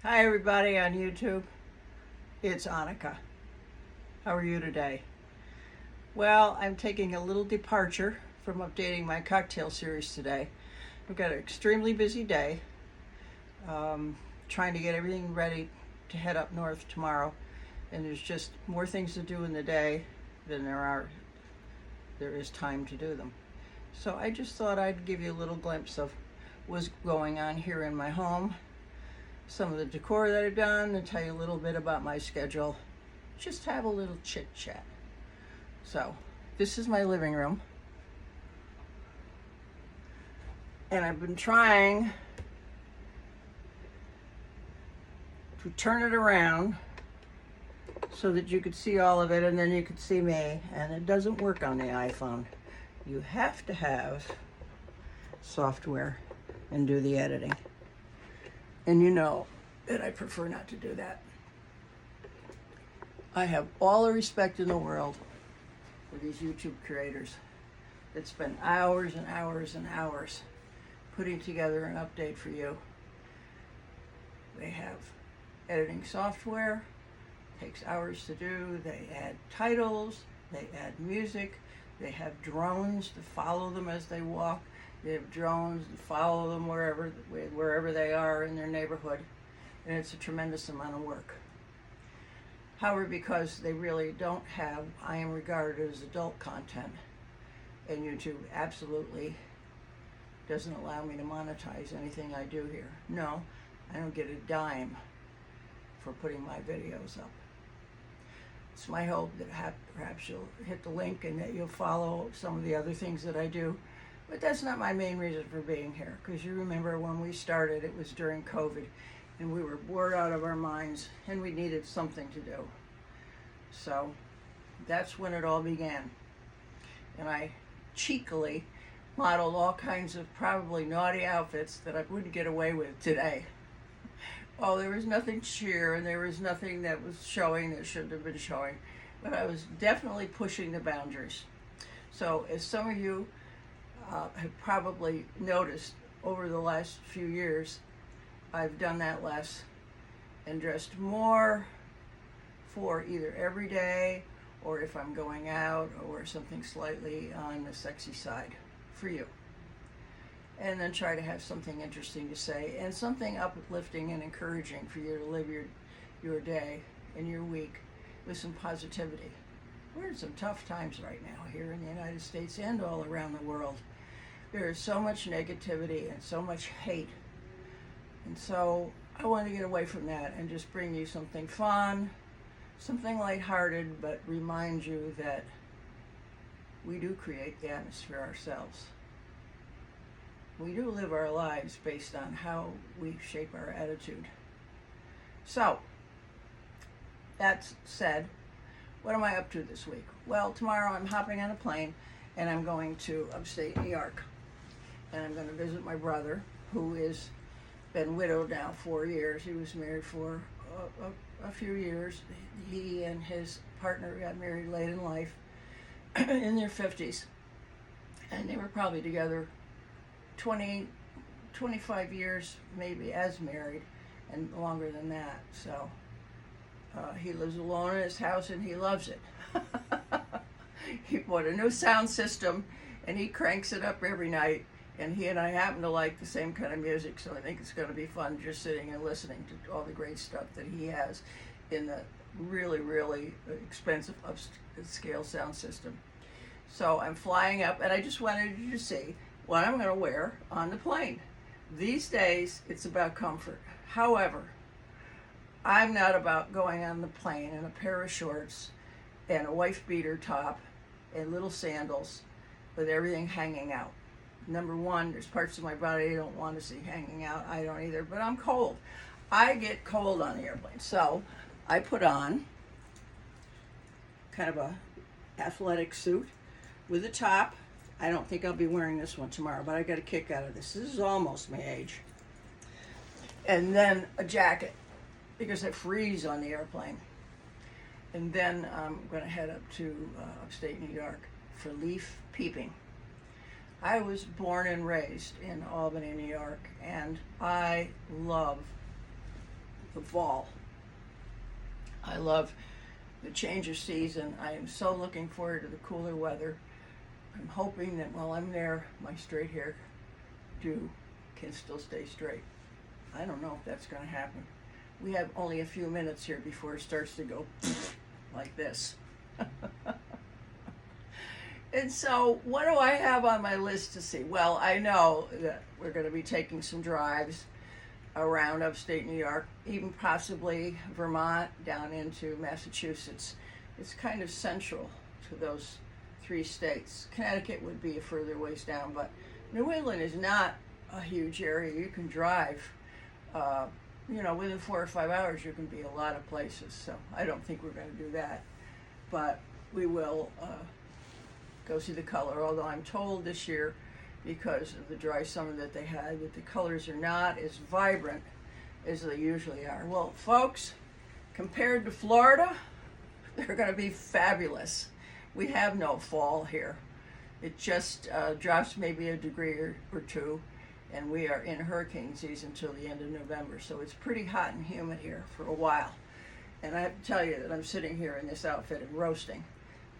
Hi everybody on YouTube, it's Anneke. How are you today? Well, I'm taking a little departure from updating my cocktail series today. I've got an extremely busy day, trying to get everything ready to head up north tomorrow, and there's just more things to do in the day than there is time to do them. So I just thought I'd give you a little glimpse of what's going on here in my home, some of the decor that I've done, and tell you a little bit about my schedule. Just have a little chit chat. So this is my living room, and I've been trying to turn it around so that you could see all of it and then you could see me, and it doesn't work on the iPhone. You have to have software and do the editing. And you know that I prefer not to do that. I have all the respect in the world for these YouTube creators that spend hours and hours and hours putting together an update for you. They have editing software, takes hours to do. They add titles, they add music, they have drones to follow them as they walk. They have drones to follow them wherever they are in their neighborhood, and it's a tremendous amount of work. However, because they really don't have, I am regarded as adult content, and YouTube absolutely doesn't allow me to monetize anything I do here. No, I don't get a dime for putting my videos up. It's my hope that perhaps you'll hit the link and that you'll follow some of the other things that I do. But that's not my main reason for being here, because you remember when we started, it was during COVID, and we were bored out of our minds, and we needed something to do. So that's when it all began. And I cheekily modeled all kinds of probably naughty outfits that I wouldn't get away with today. Oh, there was nothing sheer, and there was nothing that was showing that shouldn't have been showing, but I was definitely pushing the boundaries. So as some of you have probably noticed over the last few years, I've done that less and dressed more for either every day or if I'm going out or something slightly on the sexy side for you. And then try to have something interesting to say and something uplifting and encouraging for you to live your day and your week with some positivity. We're in some tough times right now here in the United States and all around the world. There is so much negativity and so much hate. And so I want to get away from that and just bring you something fun, something lighthearted, but remind you that we do create the atmosphere ourselves. We do live our lives based on how we shape our attitude. So, that said, what am I up to this week? Well, tomorrow I'm hopping on a plane and I'm going to upstate New York. And I'm going to visit my brother, who is been widowed now 4 years. He was married for a few years. He and his partner got married late in life, in their 50s. And they were probably together 25 years maybe as married, and longer than that. So he lives alone in his house and he loves it. He bought a new sound system and he cranks it up every night, and he and I happen to like the same kind of music, so I think it's going to be fun just sitting and listening to all the great stuff that he has in the really, really expensive upscale sound system. So I'm flying up, and I just wanted you to see what I'm going to wear on the plane. These days, it's about comfort. However, I'm not about going on the plane in a pair of shorts and a wife beater top and little sandals with everything hanging out. Number one, there's parts of my body I don't want to see hanging out. I don't either, but I'm cold. I get cold on the airplane. So I put on kind of a athletic suit with a top. I don't think I'll be wearing this one tomorrow, but I got a kick out of this. This is almost my age. And then a jacket, because I freeze on the airplane. And then I'm going to head up to upstate New York for leaf peeping. I was born and raised in Albany, New York, and I love the fall. I love the change of season. I am so looking forward to the cooler weather. I'm hoping that while I'm there, my straight hair can still stay straight. I don't know if that's going to happen. We have only a few minutes here before it starts to go like this. And so what do I have on my list to see? Well, I know that we're going to be taking some drives around upstate New York, even possibly Vermont down into Massachusetts. It's kind of central to those 3 states. Connecticut would be a further ways down, but New England is not a huge area. You can drive, within 4 or 5 hours you can be a lot of places. So I don't think we're going to do that, but we will go see the color, although I'm told this year, because of the dry summer that they had, that the colors are not as vibrant as they usually are. Well, folks, compared to Florida, they're going to be fabulous. We have no fall here. It just drops maybe a degree or 2, and we are in hurricane season till the end of November. So it's pretty hot and humid here for a while. And I have to tell you that I'm sitting here in this outfit and roasting,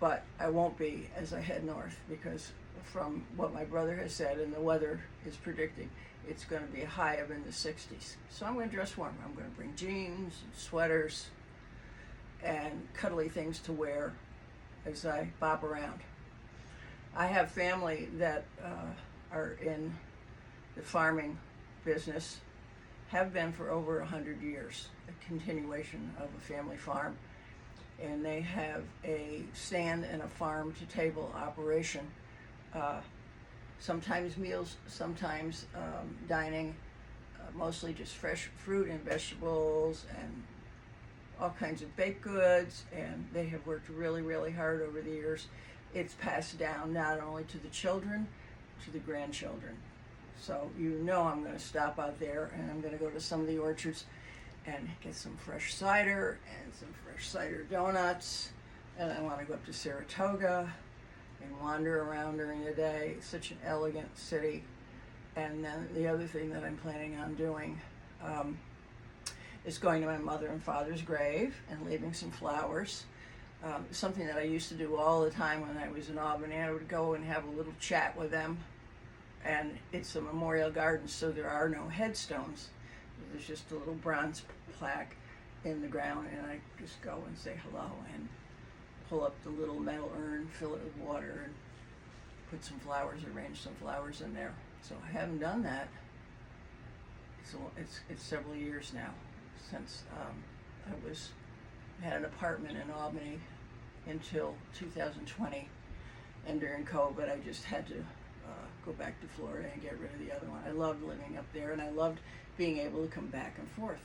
but I won't be as I head north, because from what my brother has said and the weather is predicting, it's going to be a high of in the 60s. So I'm going to dress warm. I'm going to bring jeans and sweaters and cuddly things to wear as I bop around. I have family that are in the farming business, have been for over 100 years, a continuation of a family farm. And they have a stand and a farm-to-table operation. Sometimes meals, sometimes dining, mostly just fresh fruit and vegetables and all kinds of baked goods, and they have worked really, really hard over the years. It's passed down not only to the children, to the grandchildren. So I'm going to stop out there, and I'm going to go to some of the orchards and get some fresh cider and some fresh cider donuts, and I want to go up to Saratoga and wander around during the day. It's such an elegant city. And then the other thing that I'm planning on doing is going to my mother and father's grave and leaving some flowers. Something that I used to do all the time when I was in Albany. I would go and have a little chat with them. And it's a memorial garden, so there are no headstones. There's just a little bronze plaque in the ground, and I just go and say hello and pull up the little metal urn, fill it with water, and put some flowers, arrange some flowers in there. So I haven't done that. It's several years now since I had an apartment in Albany until 2020, and during COVID I just had to go back to Florida and get rid of the other one. I loved living up there, and I loved being able to come back and forth.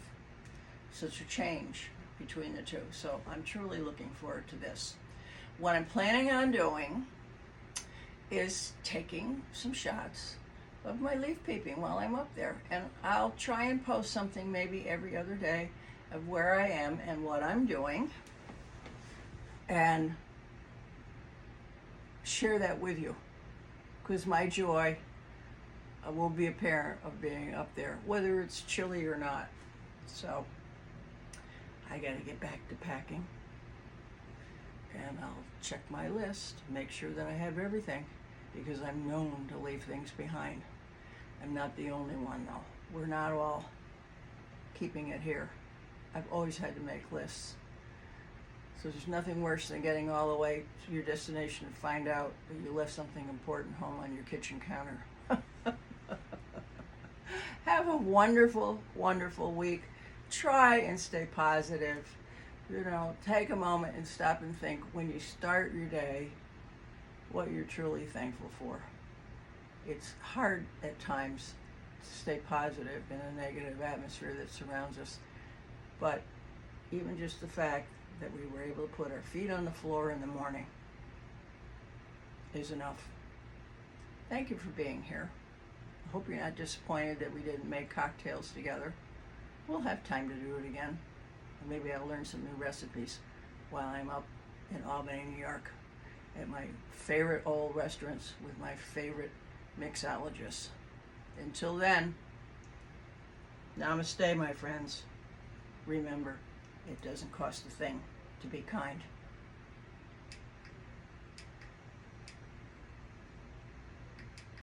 Such a change between the two. So I'm truly looking forward to this. What I'm planning on doing is taking some shots of my leaf peeping while I'm up there. And I'll try and post something maybe every other day of where I am and what I'm doing, and share that with you, because my joy will be apparent of being up there, whether it's chilly or not. So I got to get back to packing, and I'll check my list, make sure that I have everything, because I'm known to leave things behind. I'm not the only one, though. We're not all keeping it here. I've always had to make lists. So there's nothing worse than getting all the way to your destination and find out that you left something important home on your kitchen counter. Have a wonderful, wonderful week. Try and stay positive. Take a moment and stop and think when you start your day what you're truly thankful for. It's hard at times to stay positive in a negative atmosphere that surrounds us, but even just the fact that we were able to put our feet on the floor in the morning is enough. Thank you for being here. I hope you're not disappointed that we didn't make cocktails together. We'll have time to do it again. And maybe I'll learn some new recipes while I'm up in Albany, New York, at my favorite old restaurants with my favorite mixologists. Until then, namaste, my friends. remember, it doesn't cost a thing to be kind.